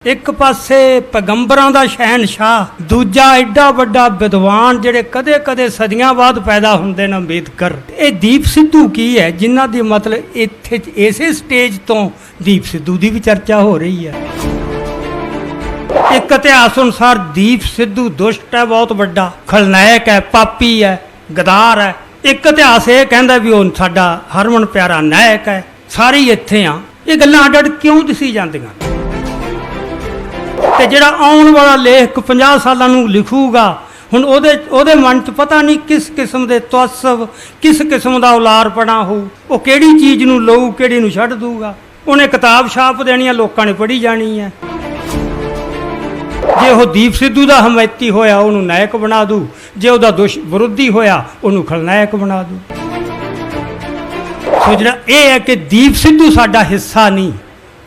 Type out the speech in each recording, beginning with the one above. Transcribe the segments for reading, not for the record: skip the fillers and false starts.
एक पासे पैगंबरां दा शहनशाह, दूजा एडा वड्डा विद्वान जिहड़े कदे कदे सदियां बाद पैदा हुंदे ने अंबेदकर। ये दीप सिद्धू की है जिन्हां दी मतलब इत्थे इसे स्टेज तो दीप सिद्धू दी भी चर्चा हो रही है। एक इतिहास अनुसार दीप सिद्धू दुष्ट है, बहुत वड्डा खलनायक है, पापी है, गदार है। एक इतिहास ये कहंदा भी वो साडा हरमन प्यारा नायक है। सारी इत्थे आ ये गल्लां अड्ड अड्ड क्यों दसी जांदियां ते जिहड़ा आउण वाला लेख 50 सालां नूं लिखूगा हुण ओहदे मन च पता नहीं किस किस्म दे तवस्सुफ, किस किस्म दा उलारपना होऊ, वो किहड़ी चीज़ नूं लऊ किहड़ी नूं छड्ड दूगा। उहने किताब छाप देनी है, लोकां ने पढ़ी जानी है। जे वो दीप सिद्धू का हमायती होया उन्होंने नायक बना दू, जे वह विरोधी होया उन्होंने खलनायक बना दू। सो जो ये है कि दीप सिद्धू साडा हिस्सा नहीं,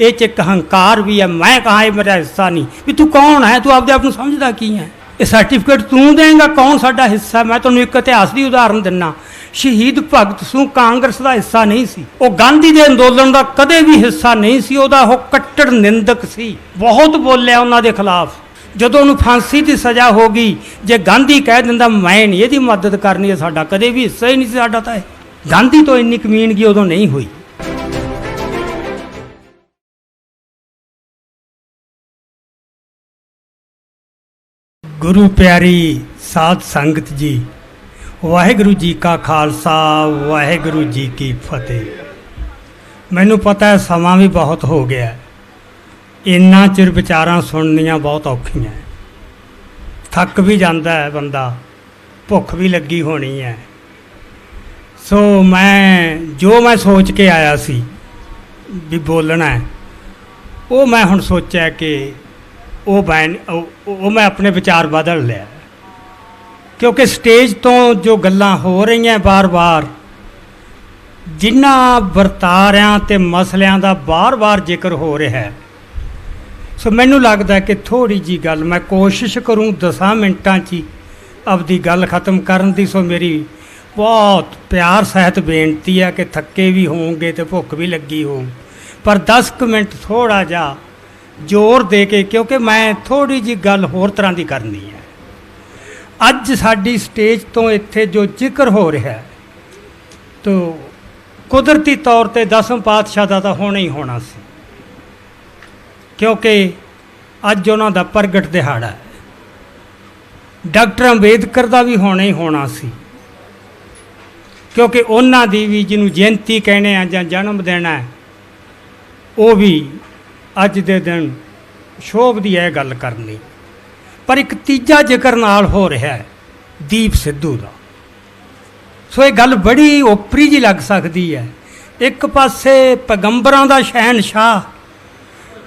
ये एक हंकार भी है। मैं कहा मेरा हिस्सा नहीं, भी तू कौन है, तू आपदे आप समझदा की है, ये सर्टिफिकेट तू देंगा कौन साडा हिस्सा। मैं तुहानूं एक इतिहास की उदाहरण दिना। शहीद भगत सिंह कांग्रेस का हिस्सा नहीं सी, वो गांधी के अंदोलन का कदे भी हिस्सा नहीं सी। वो कट्टर निंदक सी, बहुत बोलिया उन्हां दे खिलाफ। जदों उन्होंने फांसी की सज़ा हो गई, जे गांधी कह दिंदा मैं नहीं इसकी मदद करनी है, साडा कदे भी हिस्सा ही नहीं सी साडा। तां गांधी तो इन्नी कमीनगी उदों नहीं हुई। गुरु प्यारी साध संगत जी, वाहिगुरू जी का खालसा वाहिगुरू जी की फतेह। मैनू पता है समा भी बहुत हो गया, इन्ना चिर विचारां सुननियां बहुत औखियां, थक भी जाता है बंदा, भुख भी लगी होनी है। सो मैं सोच के आया सी भी बोलना है, वो मैं हुण सोचा कि मैं अपने विचार बदल लिया, क्योंकि स्टेज तो जो गल्लां हो रही हैं बार बार, जिन्हां वरतारियां ते मसलियां दा बार बार जिक्र हो रहा है। सो मैनू लगता है कि थोड़ी जी गल मैं कोशिश करूँ 10 मिनटां ची अपनी गल खत्म करन दी। सो मेरी बहुत प्यार सहित बेनती है कि थके भी होंगे तो भुख भी लगी हो, पर 10 मिनट थोड़ा जा जोर दे के, क्योंकि मैं थोड़ी जी गल होर तरह की करनी है। अज साडी स्टेज तो इत्थे जो जिक्र हो रहा है तो कुदरती तौर पर 10वें पातशाह का तो होना ही होना सी, क्योंकि अज उन्हों का प्रगट दिहाड़ा है। डॉक्टर अंबेदकर का भी होना ही होना सी, क्योंकि उन्हों की भी जिन्हों जयंती कहने या जन्म देना है, वो भी अज दे दिन शोभ की यह गल करनी। पर एक तीजा जिक्र नाल हो रहा है दीप सिद्धू का। सो ये गल बड़ी ओपरी जी लग सकती है। एक पासे पैगंबरां दा शहनशाह,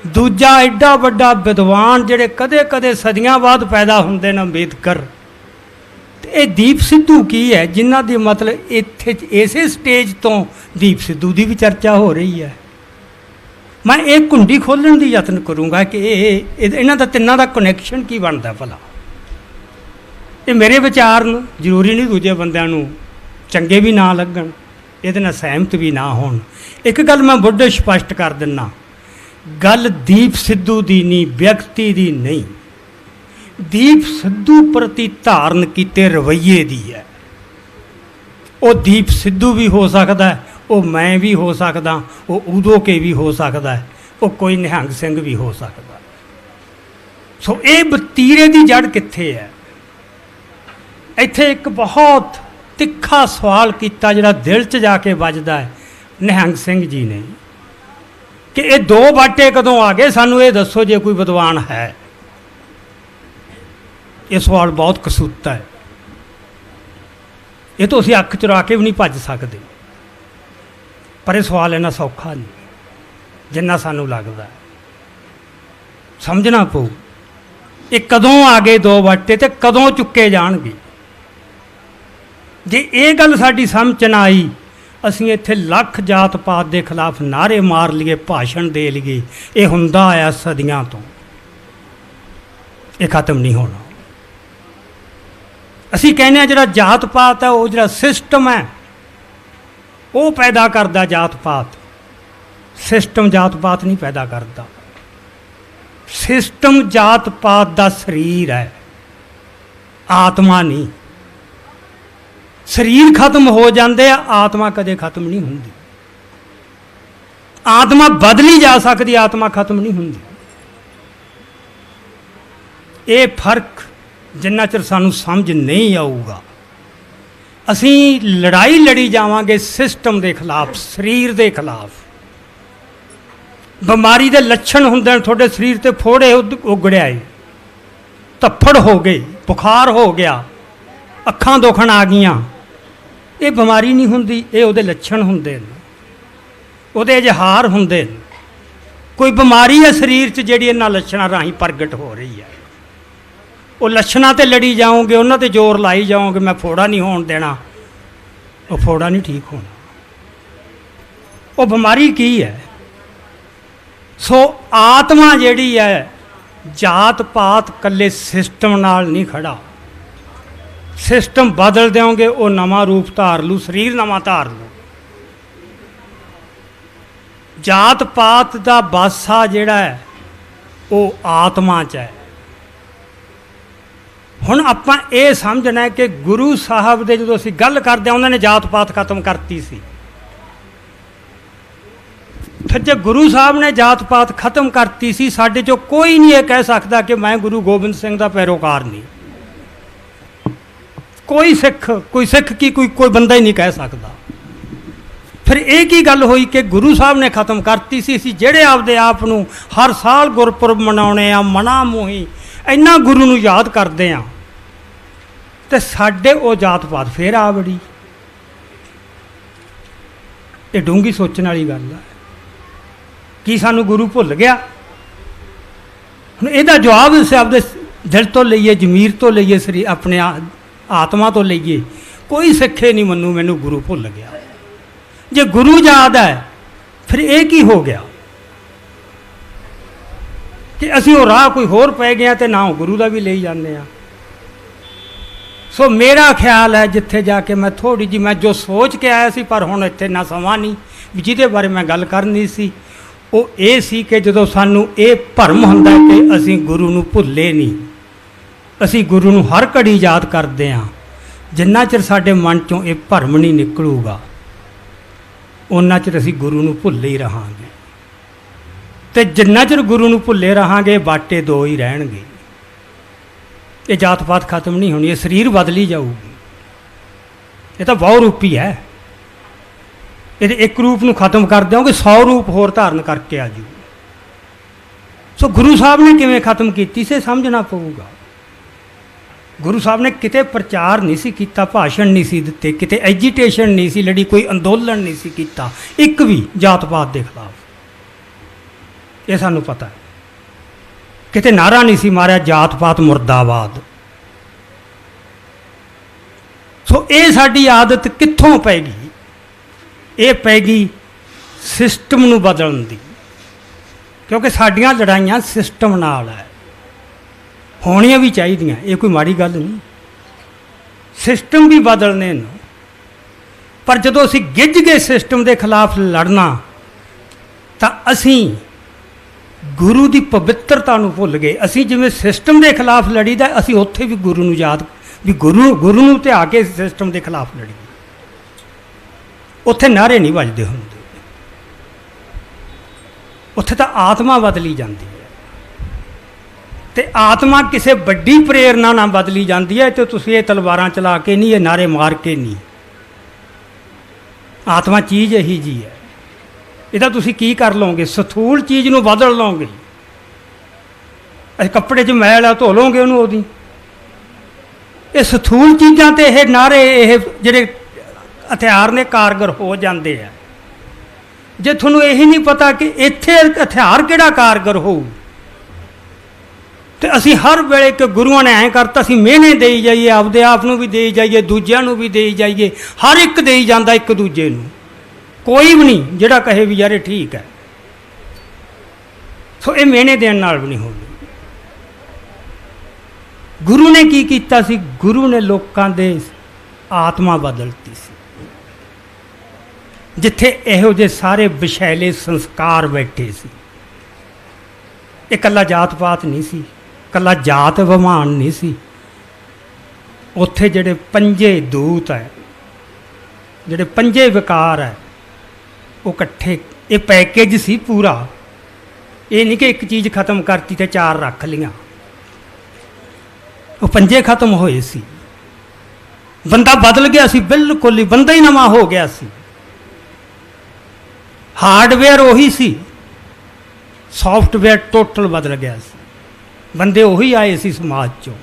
दूजा एडा वड्डा विद्वान जिहड़े कदे कदे सदियां बाद पैदा हुंदे ने अंबेदकर। ये दीप सिद्धू की है जिन्हां दी मतलब इत्थे इसे स्टेज तो दीप सिद्धू की भी चर्चा हो रही है। मैं एक कुंडी खोलने की यत्न करूँगा कि इन्हां दा तिन्नां दा कनैक्शन की बनता भला। ये मेरे विचार न, जरूरी नहीं दूजे बंदियां नूं चंगे भी ना लगन, इहदे नाल सहमत भी ना होण। एक गल मैं बुढ़े स्पष्ट कर दिना, गल दीप सिद्धू दी नहीं, व्यक्ति दी नहीं, दीप सिद्धू प्रति धारण कीते रवैये दी है। वो दीप सिद्धू भी हो सकता है, वो मैं भी हो सकदा, वो उदो के भी हो सकता है, वो कोई निहंग सिंह भी हो सकता। सो ये वतीरे की जड़ कित्थे है। इत्थे एक बहुत तिखा सवाल किया जिहड़ा दिल च जाके वजदा है निहंग सिंह जी ने, कि ये 2 बाटे कदों आ गए, सानू ये दसो जे कोई विद्वान है। ये सवाल बहुत कसूता है, ये तो असीं अख चुरा के भी नहीं भज सकते, पर यह सवाल इन्ना सौखा नहीं जिन्ना सानू लगता है। समझना पऊ ये कदों आ गए 2 बाटे ते कदों चुके जाणगे। जे ये गल साडी समझ ना आई, असीं इत्थे लख जात पात के खिलाफ नारे मार लिए, भाषण दे लिए, ये हुंदा आया सदियां तो, ये खत्म नहीं होना। असीं कहने जिहड़ा जात पात है, वो जिहड़ा सिस्टम है वो पैदा करदा जात पात, सिस्टम जात पात नहीं पैदा करता। सिस्टम जात पात का शरीर है, आत्मा नहीं। शरीर खत्म हो जाते, आत्मा कदे खत्म नहीं होंदी। आत्मा बदली जा सकती, आत्मा खत्म नहीं होंदी। ये फर्क जिन्ना चिर सानू समझ नहीं आऊगा, असी लड़ाई लड़ी जावांगे सिस्टम के खिलाफ, शरीर के खिलाफ। बीमारी के लक्षण होंगे, थोड़े शरीर से फोड़े उगड़िया, धफ्फड़ हो गए, बुखार हो गया, अखां दुखण आ गई, ये बीमारी नहीं होंदी, ये उहदे लक्षण होंगे, उहदे इजहार होंगे। कोई बीमारी है शरीर च जिहड़ी इन्हां लक्षणां राहीं प्रगट हो रही है। वो लक्षणां ते लड़ी जाओगे, उन्हां ते जोर लाई जाओगे, मैं फोड़ा नहीं होण देना, वो फोड़ा नहीं ठीक होना। वो बीमारी की है? सो आत्मा जिहड़ी है, जात पात कल्ले सिस्टम नाल नहीं खड़ा। सिस्टम बदल दोगे, वो नवा रूप धार लू, शरीर नवा धार लू। जात पात का बासा जिहड़ा है वो आत्मा च है। हुण आपां ये समझना है कि गुरु साहब दे जदों असीं गल करदे हां, उन्होंने जात पात खत्म करती सी। फिर जो गुरु साहब ने जात पात खत्म करती सी, साडे चों कोई नहीं ये कह सकता कि मैं गुरु गोबिंद सिंह का पैरोकार नहीं। कोई सिख की कोई बंदा ही नहीं कह सकता। फिर एक ही गल हुई कि गुरु साहब ने खत्म करती सी। असीं जिहड़े आपदे आप नूं हर साल गुरपुरब मनाउने आ, मना मोही इन्ना गुरु नूं याद करदे आ, ते साडे ओ जात पात फिर आ बड़ी। ये डूंगी सोचण वाली गल है कि सानू गुरु भुल गया। हुण इहदा जवाब असीं आपदे दिल तो लईए, जमीर तो लईए, शरीर अपने आत्मा तो लईए, कोई सिखे नहीं मनु मैनू गुरु भुल गया। जे गुरु याद है फिर एक ही हो गया कि असीं वो राह कोई होर पै गए ते ना गुरु का भी ले जाने। सो मेरा ख्याल है जिथे जाके मैं थोड़ी जी मैं जो सोच के आया सी, पर हुण इत्थे ना समा नहीं भी जिहदे बारे मैं गल करनी सी। वो ये सी कि जदों सानू ये भरम हुंदा कि असीं गुरु नूं भुल्ले नहीं, असीं गुरु नूं हर घड़ी याद करदे हां, जिन्ना चिर साडे मन चों ये भरम नहीं निकलूगा उन्ना चिर असीं गुरु नूं भुल्ले ही रहांगे। ते जिन्ना चिर गुरु नूं भुल्ले रहांगे, बाटे दो ही रहणगे। ये जात पात खत्म नहीं होनी, ये शरीर बदली जाऊगी। ये तो बहु रूपी है, ये एक रूप नूं खत्म कर दोगे, 100 रूप होर धारण करके आ जू। सो गुरु साहब ने किवें खत्म कीती से समझना पऊगा। गुरु साहब ने किते प्रचार नहीं सी कीता, भाषण नहीं सी दिते, किते एजीटेशन नहीं सी लड़ी, कोई अंदोलन नहीं सी कीता एक भी जात पात के खिलाफ। ये सानू पता है। किते नारा नहीं सी मारिया जात पात मुर्दाबाद। सो ये साडी आदत कित्थों पैगी? ये पैगी सिस्टम नूं बदलण दी, क्योंकि साडियां लड़ाइयां सिस्टम नाल है। होनियां भी चाहिदियां, ये कोई माड़ी गल नहीं, सिस्टम भी बदलने नूं। पर जदों असीं गिੱਝ गए सिस्टम के खिलाफ लड़ना, तो असीं गुरु की पवित्रता नूं भुल गए। असीं जिवें सिस्टम के खिलाफ लड़ीदा, असीं उत्थे भी गुरु नूं याद भी गुरु नूं धिया के सिस्टम के खिलाफ लड़ीए। उत्थे नारे नहीं वजदे हुंदे, उत्थे तां आत्मा बदली जाती है। ते आत्मा किसी बड़ी प्रेरणा ना बदली जाती है, तो तुसीं ये तलवारां चला के नहीं, ये नारे मार के नहीं। आत्मा चीज़ यही जी है, ਇਹਦਾ ਤੁਸੀਂ ਕੀ कर लोगे? स्थूल चीज़ ਨੂੰ बदल लोगे। कपड़े 'ਚ मैल आ धो लोगे ਉਹਨੂੰ ਉਹਦੀ। ਇਹ स्थूल चीज़ां ते ਇਹ नारे ਇਹ ਜਿਹੜੇ हथियार ने कारगर हो जाते हैं। जे थोनू यही नहीं पता कि इत्थे हथियार किहड़ा कारगर होऊ, तो असी हर वेले कि गुरुआं ने ऐं करता, असीं मेहने देई जाइए, आपदे आप नूं भी देई जाइए, दूजिआं नूं भी देई जाइए, हर एक देई जांदा एक दूजे नूं। कोई भी नहीं जिहड़ा कहे भी यार ये ठीक है। सो ये मेहने देण नाल भी नहीं होगी। गुरु ने की कीता सी? गुरु ने लोकां दे आत्मा बदलती सी। जिथे इहो जे सारे विशैले संस्कार बैठे सी, ਇਹ ਕੱਲਾ ਜਾਤ ਪਾਤ ਨਹੀਂ ਸੀ, ਕੱਲਾ ਜਾਤ ਵਿਮਾਨ ਨਹੀਂ ਸੀ। ਉੱਥੇ ਜਿਹੜੇ ਪੰਜੇ ਦੂਤ ਹੈ, ਜਿਹੜੇ ਪੰਜੇ ਵਿਕਾਰ ਹੈ, ਉਹ ਇਕੱਠੇ, ਇਹ ਪੈਕੇਜ ਸੀ ਪੂਰਾ। ਇਹ ਨਹੀਂ ਕਿ ਇੱਕ ਚੀਜ਼ ਖਤਮ ਕਰਤੀ ਤੇ ਚਾਰ ਰੱਖ ਲਈਆਂ। ਉਹ ਪੰਜੇ ਖਤਮ ਹੋਏ ਸੀ। ਬੰਦਾ ਬਦਲ ਗਿਆ ਸੀ, ਬਿਲਕੁਲ ਹੀ ਬੰਦਾ ਹੀ ਨਵਾਂ ਹੋ ਗਿਆ ਸੀ। ਹਾਰਡਵੇਅਰ ਉਹੀ ਸੀ, ਸੌਫਟਵੇਅਰ ਟੋਟਲ ਬਦਲ ਗਿਆ ਸੀ। ਬੰਦੇ ਉਹੀ ਆਏ ਸੀ ਸਮਾਜ ਚੋਂ।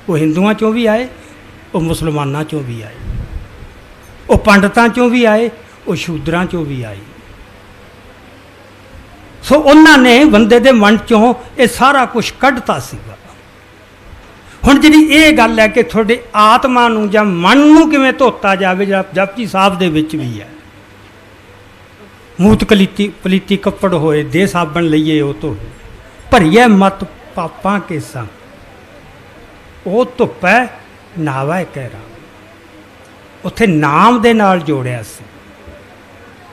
ਉਹ ਹਿੰਦੂਆਂ ਚੋਂ ਵੀ ਆਏ, ਉਹ ਮੁਸਲਮਾਨਾਂ ਚੋਂ ਵੀ ਆਏ, ਉਹ ਪੰਡਤਾਂ ਚੋਂ ਵੀ ਆਏ, ਉਹ ਸ਼ੂਦਰਾਂ ਚੋਂ ਵੀ ਆਏ। ਸੋ ਉਹਨਾਂ ਨੇ ਬੰਦੇ ਦੇ ਮਨ ਚੋਂ ਇਹ ਸਾਰਾ ਕੁਝ ਕੱਢਤਾ ਸੀਗਾ। ਹੁਣ ਜਿਹੜੀ ਇਹ ਗੱਲ ਹੈ ਕਿ ਤੁਹਾਡੇ ਆਤਮਾ ਨੂੰ ਜਾਂ ਮਨ ਨੂੰ ਕਿਵੇਂ ਧੋਤਾ ਜਾਵੇ, ਜਪਜੀ ਸਾਹਿਬ ਦੇ ਵਿੱਚ ਵੀ ਹੈ। ਮੂਤ ਪਲੀਤੀ ਕੱਪੜ ਹੋਏ, ਦੇ ਸਾਬਣ ਲਈਏ ਉਹ ਧੋਏ, ਭਰੀਏ ਮਤ ਪਾਪਾਂ ਕੇ ਸੰਗ, ਉਹ ਧੁੱਪੈ ਨਾਵੈ ਕਹਿ ਰਾ। ਉੱਥੇ ਨਾਮ ਦੇ ਨਾਲ ਜੋੜਿਆ ਸੀ।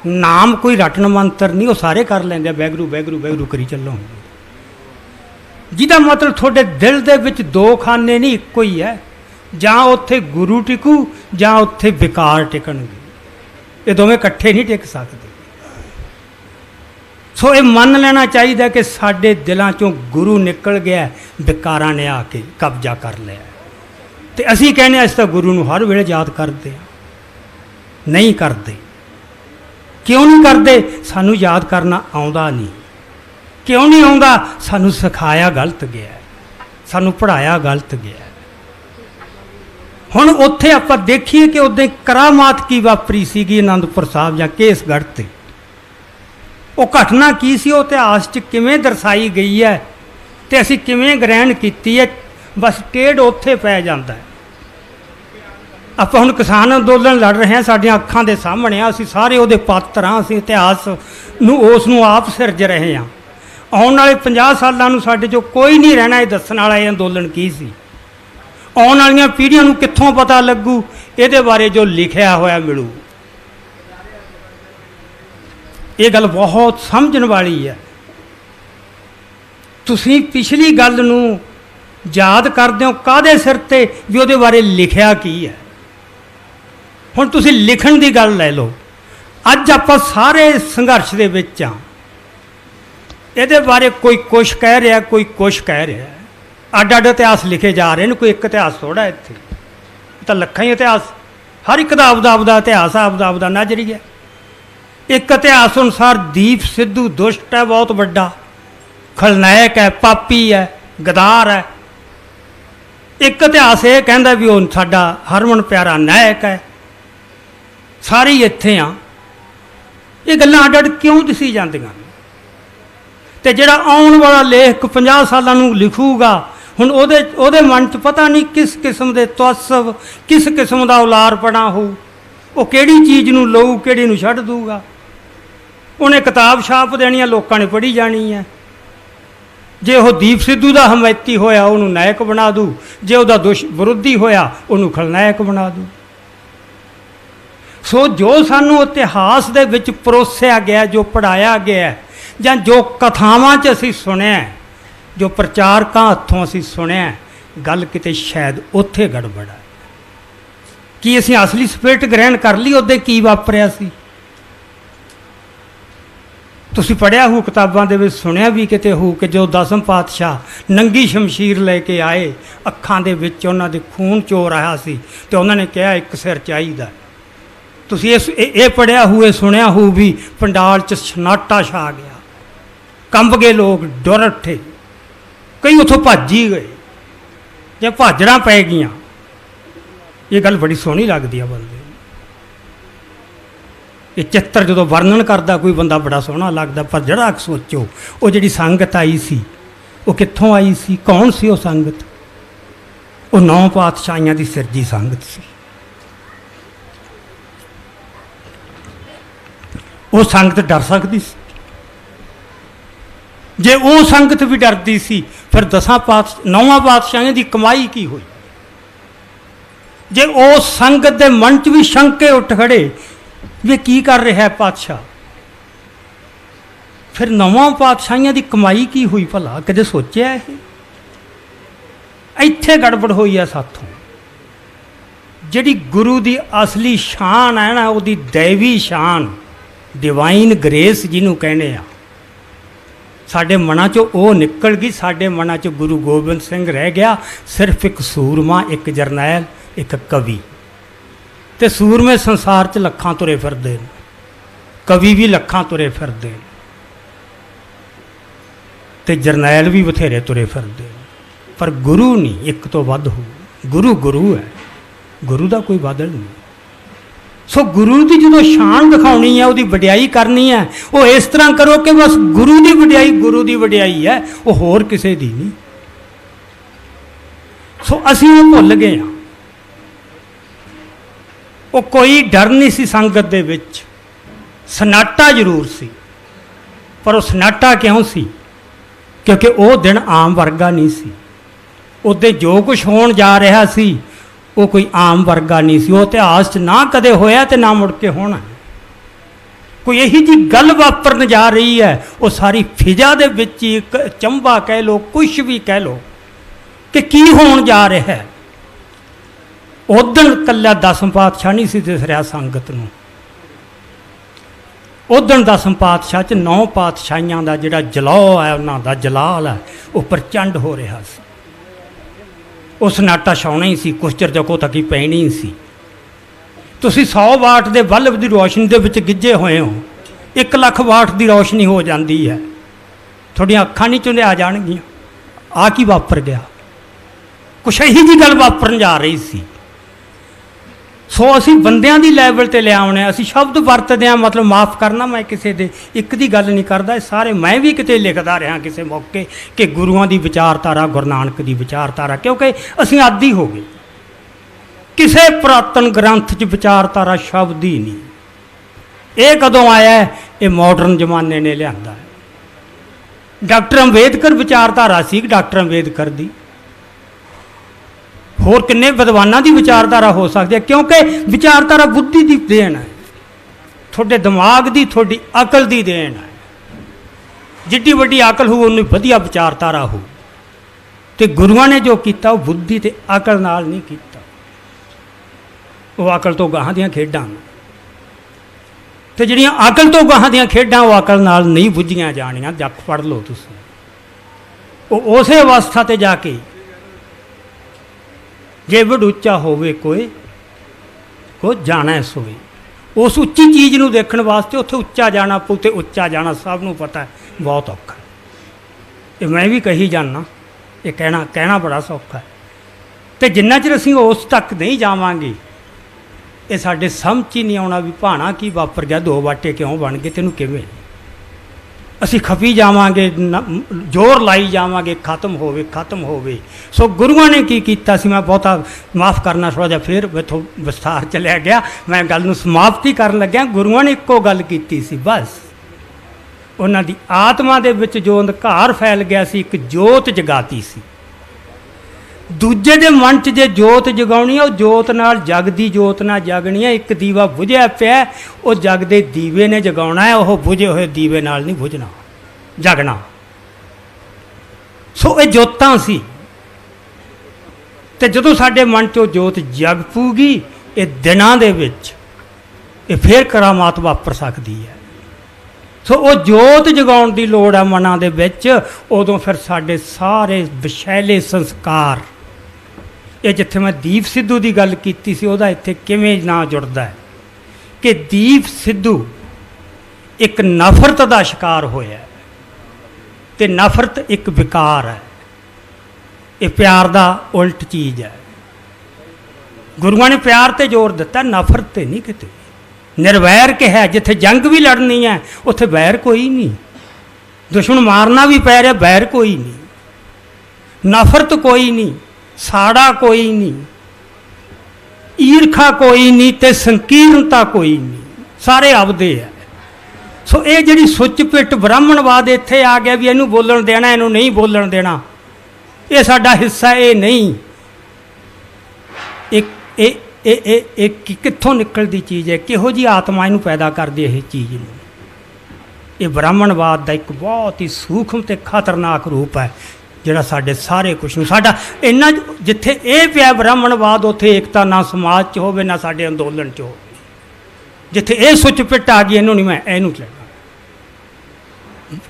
ਨਾਮ ਕੋਈ ਰਟਨ ਮੰਤਰ ਨਹੀਂ, ਉਹ ਸਾਰੇ ਕਰ ਲੈਂਦੇ, ਵੈਗਰੂ ਵੈਗਰੂ ਵੈਗਰੂ ਕਰੀ ਚੱਲੋ। ਜਿਹਦਾ ਮਤਲਬ ਤੁਹਾਡੇ ਦਿਲ ਦੇ ਵਿੱਚ ਦੋ ਖਾਨੇ ਨਹੀਂ, ਇੱਕੋ ਹੀ ਹੈ। ਜਾਂ ਉੱਥੇ ਗੁਰੂ ਟਿਕੂ ਜਾਂ ਉੱਥੇ ਵਿਕਾਰ ਟਿਕਣਗੇ। ਇਹ ਦੋਵੇਂ ਇਕੱਠੇ ਨਹੀਂ ਟਿਕ ਸਕਦੇ। ਸੋ ਇਹ ਮੰਨ ਲੈਣਾ ਚਾਹੀਦਾ ਕਿ ਸਾਡੇ ਦਿਲਾਂ ਚੋਂ ਗੁਰੂ ਨਿਕਲ ਗਿਆ, ਵਿਕਾਰਾਂ ਨੇ ਆ ਕੇ ਕਬਜ਼ਾ ਕਰ ਲਿਆ। ਤੇ ਅਸੀਂ ਕਹਿੰਦੇ ਅਸੀਂ ਤਾਂ ਗੁਰੂ ਨੂੰ ਹਰ ਵੇਲੇ ਯਾਦ ਕਰਦੇ ਹਾਂ। ਨਹੀਂ ਕਰਦੇ। ਕਿਉਂ ਨਹੀਂ ਕਰਦੇ? ਸਾਨੂੰ ਯਾਦ ਕਰਨਾ ਆਉਂਦਾ ਨਹੀਂ। ਕਿਉਂ ਨਹੀਂ ਆਉਂਦਾ? ਸਾਨੂੰ ਸਿਖਾਇਆ ਗਲਤ ਗਿਆ, ਸਾਨੂੰ ਪੜ੍ਹਾਇਆ ਗਲਤ ਗਿਆ। ਹੁਣ ਉੱਥੇ ਆਪਾਂ ਦੇਖੀਏ ਕਿ ਉਹਦੇ ਕਰਾਮਾਤ ਕੀ ਵਾਪਰੀ ਸੀਗੀ ਅਨੰਦਪੁਰ ਸਾਹਿਬ ਜਾਂ ਕੇਸਗੜ੍ਹ 'ਤੇ। ਉਹ ਘਟਨਾ ਕੀ ਸੀ, ਉਹ ਇਤਿਹਾਸ 'ਚ ਕਿਵੇਂ ਦਰਸਾਈ ਗਈ ਹੈ ਤੇ ਅਸੀਂ ਕਿਵੇਂ ਗ੍ਰਹਿਣ ਕੀਤੀ ਹੈ, ਬਸ ਟੇਢ ਉੱਥੇ ਪੈ ਜਾਂਦਾ ਹੈ। ਆਪਾਂ ਹੁਣ ਕਿਸਾਨ ਅੰਦੋਲਨ ਲੜ ਰਹੇ ਹਾਂ, ਸਾਡੀਆਂ ਅੱਖਾਂ ਦੇ ਸਾਹਮਣੇ ਆ, ਅਸੀਂ ਸਾਰੇ ਉਹਦੇ ਪਾਤਰ ਹਾਂ। ਅਸੀਂ ਇਤਿਹਾਸ ਨੂੰ ਉਸ ਨੂੰ ਆਪ ਸਿਰਜ ਰਹੇ ਹਾਂ। ਆਉਣ ਵਾਲੇ 50 ਸਾਲਾਂ ਨੂੰ ਸਾਡੇ 'ਚੋਂ ਕੋਈ ਨਹੀਂ ਰਹਿਣਾ ਇਹ ਦੱਸਣ ਵਾਲਾ ਇਹ ਅੰਦੋਲਨ ਕੀ ਸੀ। ਆਉਣ ਵਾਲੀਆਂ ਪੀੜ੍ਹੀਆਂ ਨੂੰ ਕਿੱਥੋਂ ਪਤਾ ਲੱਗੂ ਇਹਦੇ ਬਾਰੇ ਜੋ ਲਿਖਿਆ ਹੋਇਆ ਮਿਲੂ। ਇਹ ਗੱਲ ਬਹੁਤ ਸਮਝਣ ਵਾਲੀ ਹੈ। ਤੁਸੀਂ ਪਿਛਲੀ ਗੱਲ ਨੂੰ ਯਾਦ ਕਰਦੇ ਹੋ ਕਾਹਦੇ ਸਿਰ ਤੇ, ਵੀ ਉਹਦੇ ਬਾਰੇ ਲਿਖਿਆ ਕੀ ਹੈ। ਹੁਣ ਤੁਸੀਂ ਲਿਖਣ ਦੀ ਗੱਲ ਲੈ ਲਓ। ਅੱਜ ਆਪਾਂ ਸਾਰੇ ਸੰਘਰਸ਼ ਦੇ ਵਿੱਚ ਆ। ਇਹਦੇ ਬਾਰੇ ਕੋਈ ਕੁਛ ਕਹਿ ਰਿਹਾ, ਕੋਈ ਕੁਛ ਕਹਿ ਰਿਹਾ। ਅੱਡ ਅੱਡ ਇਤਿਹਾਸ ਲਿਖੇ ਜਾ ਰਹੇ ਨੇ, ਕੋਈ ਇੱਕ ਇਤਿਹਾਸ ਥੋੜ੍ਹਾ ਇੱਥੇ ਤਾਂ ਲੱਖਾਂ ਹੀ ਇਤਿਹਾਸ। ਹਰ ਇੱਕ ਦਾ ਆਪਦਾ ਆਪਦਾ ਇਤਿਹਾਸ, ਆਪਦਾ ਆਪਦਾ ਨਜ਼ਰੀਆ। ਇੱਕ ਇਤਿਹਾਸ ਅਨੁਸਾਰ ਦੀਪ ਸਿੱਧੂ ਦੁਸ਼ਟ ਹੈ, ਬਹੁਤ ਵੱਡਾ ਖਲਨਾਇਕ ਹੈ, ਪਾਪੀ ਹੈ, ਗਦਾਰ ਹੈ। ਇੱਕ ਇਤਿਹਾਸ ਇਹ ਕਹਿੰਦਾ ਵੀ ਉਹ ਸਾਡਾ ਹਰਮਨ ਪਿਆਰਾ ਨਾਇਕ ਹੈ। ਸਾਰੇ ਇੱਥੇ ਆ। ਇਹ ਗੱਲਾਂ ਅੱਡ ਅੱਡ ਕਿਉਂ ਦਿਸੀ ਜਾਂਦੀਆਂ? ਤੇ ਜਿਹੜਾ ਆਉਣ ਵਾਲਾ ਲੇਖਕ 50 ਸਾਲਾਂ ਨੂੰ ਲਿਖੂਗਾ, ਹੁਣ ਉਹਦੇ ਮਨ 'ਚ ਪਤਾ ਨਹੀਂ ਕਿਸ ਕਿਸਮ ਦੇ ਤਵੱਸਵ, ਕਿਸ ਕਿਸਮ ਦਾ ਉਲਾਰਪਣਾ ਹੋਊ। ਉਹ ਕਿਹੜੀ ਚੀਜ਼ ਨੂੰ ਲਊ, ਕਿਹੜੀ ਨੂੰ ਛੱਡ ਦੂਗਾ। ਉਹਨੇ ਕਿਤਾਬ ਛਾਪ ਦੇਣੀ ਹੈ, ਲੋਕਾਂ ਨੇ ਪੜ੍ਹੀ ਜਾਣੀ ਹੈ। ਜੇ ਉਹ ਦੀਪ ਸਿੱਧੂ ਦਾ ਹਮਾਇਤੀ ਹੋਇਆ ਉਹਨੂੰ ਨਾਇਕ ਬਣਾ ਦੂ, ਜੇ ਉਹਦਾ ਵਿਰੋਧੀ ਹੋਇਆ ਉਹਨੂੰ ਖਲਨਾਇਕ ਬਣਾ ਦੂ। ਸੋ ਜੋ ਸਾਨੂੰ ਇਤਿਹਾਸ ਦੇ ਵਿੱਚ ਪਰੋਸਿਆ ਗਿਆ, ਜੋ ਪੜ੍ਹਾਇਆ ਗਿਆ, ਜਾਂ ਜੋ ਕਥਾਵਾਂ 'ਚ ਅਸੀਂ ਸੁਣਿਆ, ਜੋ ਪ੍ਰਚਾਰਕਾਂ ਹੱਥੋਂ ਅਸੀਂ ਸੁਣਿਆ, ਗੱਲ ਕਿਤੇ ਸ਼ਾਇਦ ਉੱਥੇ ਗੜਬੜ ਹੈ। ਕੀ ਅਸੀਂ ਅਸਲੀ ਸਪਿਰਿਟ ਗ੍ਰਹਿਣ ਕਰ ਲਈ ਉਹਦੇ ਕੀ ਵਾਪਰਿਆ ਸੀ? ਤੁਸੀਂ ਪੜ੍ਹਿਆ ਹੋਊ ਕਿਤਾਬਾਂ ਦੇ ਵਿੱਚ, ਸੁਣਿਆ ਵੀ ਕਿਤੇ ਹੋਊ ਕਿ ਜੋ ਦਸਮ ਪਾਤਸ਼ਾਹ ਨੰਗੀ ਸ਼ਮਸ਼ੀਰ ਲੈ ਕੇ ਆਏ, ਅੱਖਾਂ ਦੇ ਵਿੱਚ ਉਹਨਾਂ ਦੇ ਖੂਨ ਚੋ ਰਿਹਾ ਸੀ ਤੇ ਉਹਨਾਂ ਨੇ ਕਿਹਾ ਇੱਕ ਸਿਰ ਚਾਹੀਦਾ। ਤੁਸੀਂ ਇਹ ਪੜ੍ਹਿਆ ਹੋਊ, ਇਹ ਸੁਣਿਆ ਹੋਊ ਵੀ ਪੰਡਾਲ 'ਚ ਸਨਾਟਾ ਛਾ ਗਿਆ, ਕੰਬ ਗਏ ਲੋਕ, ਡਰ ਉੱਠੇ, ਕਈ ਉੱਥੋਂ ਭੱਜ ਹੀ ਗਏ ਜਾਂ ਭਾਜੜਾਂ ਪੈ ਗਈਆਂ। ਇਹ ਗੱਲ ਬੜੀ ਸੋਹਣੀ ਲੱਗਦੀ ਆ ਬੰਦੇ। ਇਹ ਚਿੱਤਰ ਜਦੋਂ ਵਰਣਨ ਕਰਦਾ ਕੋਈ ਬੰਦਾ ਬੜਾ ਸੋਹਣਾ ਲੱਗਦਾ, ਪਰ ਜਿਹੜਾ ਸੋਚੋ ਉਹ ਜਿਹੜੀ ਸੰਗਤ ਆਈ ਸੀ ਉਹ ਕਿੱਥੋਂ ਆਈ ਸੀ? ਕੌਣ ਸੀ ਉਹ ਸੰਗਤ? ਉਹ 9 ਪਾਤਸ਼ਾਹੀਆਂ ਦੀ ਸਿਰਜੀ ਸੰਗਤ ਸੀ। ਉਹ ਸੰਗਤ ਡਰ ਸਕਦੀ ਸੀ? ਜੇ ਉਹ ਸੰਗਤ ਵੀ ਡਰਦੀ ਸੀ, ਫਿਰ 9 ਪਾਤਸ਼ਾਹੀਆਂ ਦੀ ਕਮਾਈ ਕੀ ਹੋਈ? ਜੇ ਉਹ ਸੰਗਤ ਦੇ ਮਨ 'ਚ ਵੀ ਸ਼ੰਕੇ ਉੱਠ ਖੜੇ ਵੀ ਕੀ ਕਰ ਰਿਹਾ ਹੈ ਪਾਤਸ਼ਾਹ, फिर नौवां पातशाहियां दी कमाई की हुई भला, कदे सोचिया है? इत्थे गड़बड़ हुई है साथों। जिहड़ी गुरु दी असली शान है ना, उहदी दैवी शान, डिवाइन ग्रेस जिन्हों कहने आ, साडे मनां चों वो निकल गई। साडे मनां चों गुरु गोबिंद सिंह रह गया, सिर्फ एक सूरमा, एक जरनैल, एक कवि। ते सूरमे संसार च लखां तुरे फिरदे, कवि भी लखां तुरे फिरदे, ते जरनैल भी बथेरे तुरे फिरदे, पर गुरु नहीं एक तो वध हो। गुरु गुरु है, गुरु का कोई बदल नहीं। सो गुरु की जो शान दिखानी है, उसकी वडियाई करनी है, वो इस तरह करो कि बस गुरु की वडियाई गुरु की वडियाई है, वो होर किसी की नहीं। सो असीं वो भुल गए हाँ। वो कोई डर नहीं सी संगत दे विच, सन्नाटा जरूर सी, पर वो सन्नाटा क्यों सी? क्योंकि वो दिन आम वर्गा नहीं सी। उदे जो कुछ होण जा रहा सी वो कोई आम वर्गा नहीं सी। वो इतिहास च ना कदे होया ते ना मुड़ के होना। कोई यही जी गल वापरन जा रही है, वो सारी फिजा दे विच ही एक चंबा कह लो, कुछ भी कह लो कि की होण जा रहा है। उदण कल्ला दसम पातशाह नहीं सी दिस रहा संगत नूं। उदण दसम पातशाह च 9 पातशाहियां दा जिहड़ा जलौ है, उन्हां दा जलाल है, वो प्रचंड हो रहा सी। उस सन्नाटा छाउणा ही सी, कुछ चिर जको तक ही पैनी ही सी। तुसीं 100 वाट के बल्ब की रोशनी दे विच गिज्झे होए हो, 1 लाख वाट की रोशनी हो जाती है, थोड़ियां अखां नहीं चुंधे आ जाणगियां। आ की वापर गया? कुछ यही जी गल वापरन जा रही सी। सो असी बंदियां दी लैवल ते लियावणे, असी शब्द वरतदे हां, मतलब माफ़ करना, मैं किसी दे एक दी गल नहीं करदा, सारे मैं भी किते लिखदा रहा किसी मौके कि गुरुआं दी विचारधारा, गुरु नानक दी विचारधारा, क्योंकि असी आदी हो गए। किसी पुरातन ग्रंथ च विचारधारा शब्द ही नहीं। ये कदों आया है? ये मॉडर्न जमाने ने लिआंदा है। डॉक्टर अंबेदकर विचारधारा सी डॉक्टर अंबेदकर दी, होर किन्ने विद्वानां दी विचारधारा हो सकती है, क्योंकि विचारधारा बुद्धि की देन है, थोड़े दिमाग की, थोड़ी अकल की देन है। जिड्डी वड्डी अकल हो उन्नी वधिया विचारधारा हो। तो गुरुआं ने जो किया वो बुद्धि ते अकल नाल नहीं किया, वो अकल तो गाहां दियां खेडां। तो जिहड़ियां अकल तो गाहां दियां खेडां वो अकल नाल नहीं बुझियां जाणियां। जख पढ़ लो तुसीं, वो उस अवस्था ते जाके जे वड उच्चा होवे कोई को जाना सोए, उस उच्ची चीज़ नूं देखण वास्ते उत्थे उच्चा जाना पऊ, ते उच्चा जाना सब नूं पता है बहुत औखा। ये मैं भी कही जाना, ये कहना बड़ा सौखा है। तो जिन्ना चिर असीं उस तक नहीं जावांगे, ये साडे समझ ही नहीं आउणा भी भाणा की वापर गया, 2 बाटे क्यों बन गए, तैनूं किवें। असी खपी जावांगे, जोर लाई जावांगे, खत्म होवे। सो गुरुआं ने की कीता सी, मैं बहुता माफ़ करना, थोड़ा जिहा फिर मैथों विस्तार चलिया गया, मैं गल नूं समाप्ति करन लग्या। गुरुआं ने इक्को गल कीती सी बस, उन्हां दी आत्मा दे विच जो अंधकार फैल गया सी, एक जोत जगाती सी। दूजे दे मन च जे जोत जगाउणी है, वो जोत नाल जग दी जोत नाल जगनी है। एक दीवा बुझिया पिया, वो जग दे दीवे ने जगाउणा है, वो बुझे हुए दीवे नाल नहीं बुझना, जगना। सो ये जोतां सी, ते जदों साडे मन चो जोत जग पूगी, ये दिनां दे विच ये फिर करामात वापर सकदी है। सो वो जोत जगाउण दी लोड़ है मनां दे विच, उदों फिर साडे सारे विशैले संस्कार, ये जिथे मैं दीप सिद्धू की गल की सी, उहदा इत्थे किवें ना जुड़दा है कि दीप सिद्धू एक नफरत का शिकार होया, ते नफरत एक विकार है, ये प्यार का उल्ट चीज़ है। गुरुआं ने प्यार ते जोर दिता, नफरत ते नहीं किते। निर्वैर कहा, जिथे जंग भी लड़नी है उत्थे वैर कोई नहीं, दुश्मन मारना भी पै रहा, वैर कोई नहीं, नफरत कोई नहीं, साड़ा कोई नहीं, ईरखा कोई नहीं, ते संकीर्णता कोई नहीं, सारे आपदे है। सो ये जिहड़ी सुच पिट ब्राह्मणवाद इत्थे आ गया भी इनू बोलण देना, इनू नहीं बोलण देना, ये साडा हिस्सा, ये नहीं। एक कित्थों निकलती चीज़ है, किहो जी आत्मा इनू पैदा करदी है चीज़ नूं। ਇਹ ਬ੍ਰਾਹਮਣਵਾਦ ਦਾ ਇੱਕ ਬਹੁਤ ਹੀ ਸੂਖਮ ਤੇ ਖਤਰਨਾਕ ਰੂਪ ਹੈ ਜਿਹੜਾ ਸਾਡੇ ਸਾਰੇ ਕੁਛ ਨੂੰ ਸਾਡਾ ਇੰਨਾ ਜਿੱਥੇ ਇਹ ਪਿਆ ਬ੍ਰਾਹਮਣਵਾਦ ਉੱਥੇ ਏਕਤਾ ਨਾ ਸਮਾਜ 'ਚ ਹੋਵੇ ਨਾ ਸਾਡੇ ਅੰਦੋਲਨ 'ਚ ਹੋਵੇ। ਜਿੱਥੇ ਇਹ ਸੁੱਚ ਪਿੱਟ ਆ ਗਈ ਇਹਨੂੰ ਨਹੀਂ ਮੈਂ ਇਹਨੂੰ ਲੈਣਾ।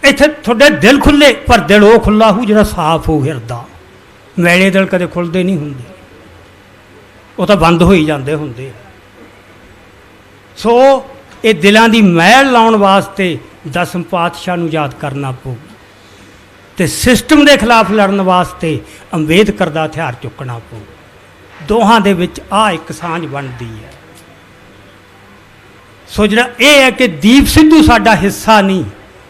ਇੱਥੇ ਤੁਹਾਡੇ ਦਿਲ ਖੁੱਲੇ ਪਰ ਦਿਲ ਉਹ ਖੁੱਲਾ ਹੋ ਜਿਹੜਾ ਸਾਫ਼ ਹੋ ਹਿਰਦਾ। ਮੈਲੇ ਦਿਲ ਕਦੇ ਖੁੱਲ੍ਹਦੇ ਨਹੀਂ ਹੁੰਦੇ, ਉਹ ਤਾਂ ਬੰਦ ਹੋਈ ਜਾਂਦੇ ਹੁੰਦੇ। ਸੋ ਇਹ ਦਿਲਾਂ ਦੀ ਮੈਲ ਲਾਉਣ ਵਾਸਤੇ ਦਸਮ ਪਾਤਸ਼ਾਹ ਨੂੰ ਯਾਦ ਕਰਨਾ ਪਊ ਤੇ ਸਿਸਟਮ ਦੇ ਖਿਲਾਫ ਲੜਨ ਵਾਸਤੇ ਅੰਬੇਦਕਰ ਦਾ ਹਥਿਆਰ ਚੁੱਕਣਾ ਪਊ। ਦੋਹਾਂ ਦੇ ਵਿੱਚ ਆਹ ਇੱਕ ਸਾਂਝ ਬਣਦੀ ਹੈ। ਸੋ ਜਿਹੜਾ ਇਹ ਹੈ ਕਿ ਦੀਪ ਸਿੱਧੂ ਸਾਡਾ ਹਿੱਸਾ ਨਹੀਂ,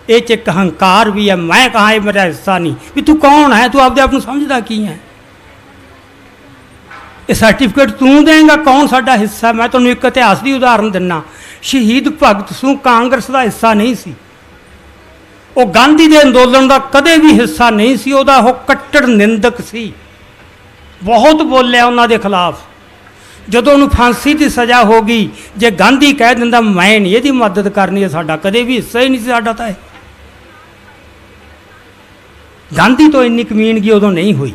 ਇਹ 'ਚ ਇੱਕ ਹੰਕਾਰ ਵੀ ਹੈ। ਮੈਂ ਕਹਾਂ ਇਹ ਮੇਰਾ ਹਿੱਸਾ ਨਹੀਂ, ਵੀ ਤੂੰ ਕੌਣ ਹੈ, ਤੂੰ ਆਪਦੇ ਆਪ ਨੂੰ ਸਮਝਦਾ ਕੀ ਹੈ? ਇਹ ਸਰਟੀਫਿਕੇਟ ਤੂੰ ਦੇਂਗਾ ਕੌਣ ਸਾਡਾ ਹਿੱਸਾ? ਮੈਂ ਤੁਹਾਨੂੰ ਇੱਕ ਇਤਿਹਾਸ ਦੀ ਉਦਾਹਰਨ ਦਿੰਦਾ। ਸ਼ਹੀਦ ਭਗਤ ਸਿੰਘ ਕਾਂਗਰਸ ਦਾ ਹਿੱਸਾ ਨਹੀਂ ਸੀ, ਉਹ ਗਾਂਧੀ ਦੇ ਅੰਦੋਲਨ ਦਾ ਕਦੇ ਵੀ ਹਿੱਸਾ ਨਹੀਂ ਸੀ। ਉਹਦਾ ਉਹ ਕੱਟੜ ਨਿੰਦਕ ਸੀ, ਬਹੁਤ ਬੋਲਿਆ ਉਹਨਾਂ ਦੇ ਖਿਲਾਫ। ਜਦੋਂ ਉਹਨੂੰ ਫਾਂਸੀ ਦੀ ਸਜ਼ਾ ਹੋ ਗਈ, ਜੇ ਗਾਂਧੀ ਕਹਿ ਦਿੰਦਾ ਮੈਂ ਨਹੀਂ ਇਹਦੀ ਮਦਦ ਕਰਨੀ ਹੈ, ਸਾਡਾ ਕਦੇ ਵੀ ਹਿੱਸਾ ਹੀ ਨਹੀਂ ਸੀ ਸਾਡਾ ਤਾਂ ਇਹ। ਗਾਂਧੀ ਤੋਂ ਇੰਨੀ ਕਮੀਨਗੀ ਉਦੋਂ ਨਹੀਂ ਹੋਈ।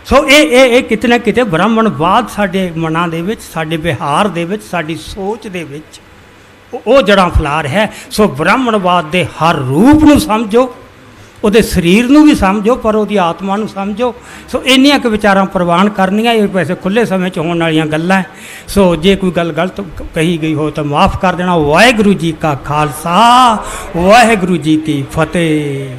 ਸੋ ਇਹ ਕਿਤੇ ਨਾ ਕਿਤੇ ਬ੍ਰਾਹਮਣਵਾਦ ਸਾਡੇ ਮਨਾਂ ਦੇ ਵਿੱਚ, ਸਾਡੇ ਵਿਹਾਰ ਦੇ ਵਿੱਚ, ਸਾਡੀ ਸੋਚ ਦੇ ਵਿੱਚ ਉਹ ਜੜ੍ਹਾਂ ਫੈਲਾ ਰਿਹਾ ਹੈ। ਸੋ ਬ੍ਰਾਹਮਣਵਾਦ ਦੇ ਹਰ ਰੂਪ ਨੂੰ ਸਮਝੋ, ਉਹਦੇ ਸਰੀਰ ਨੂੰ ਵੀ ਸਮਝੋ, ਪਰ ਉਹਦੀ ਆਤਮਾ ਨੂੰ ਸਮਝੋ। ਸੋ ਇੰਨੀਆਂ ਕੁ ਵਿਚਾਰਾਂ ਪ੍ਰਵਾਨ ਕਰਨੀਆਂ, ਇਹ ਵੈਸੇ ਖੁੱਲ੍ਹੇ ਸਮੇਂ 'ਚ ਹੋਣ ਵਾਲੀਆਂ ਗੱਲਾਂ ਹੈ। ਸੋ ਜੇ ਕੋਈ ਗੱਲ ਗਲਤ ਕਹੀ ਗਈ ਹੋ ਤਾਂ ਮਾफ़ ਕਰ ਦੇਣਾ। ਵਾਹਿਗੁਰੂ ਜੀ ਕਾ ਖਾਲਸਾ, ਵਾਹਿਗੁਰੂ ਜੀ ਕੀ ਫਤਿਹ।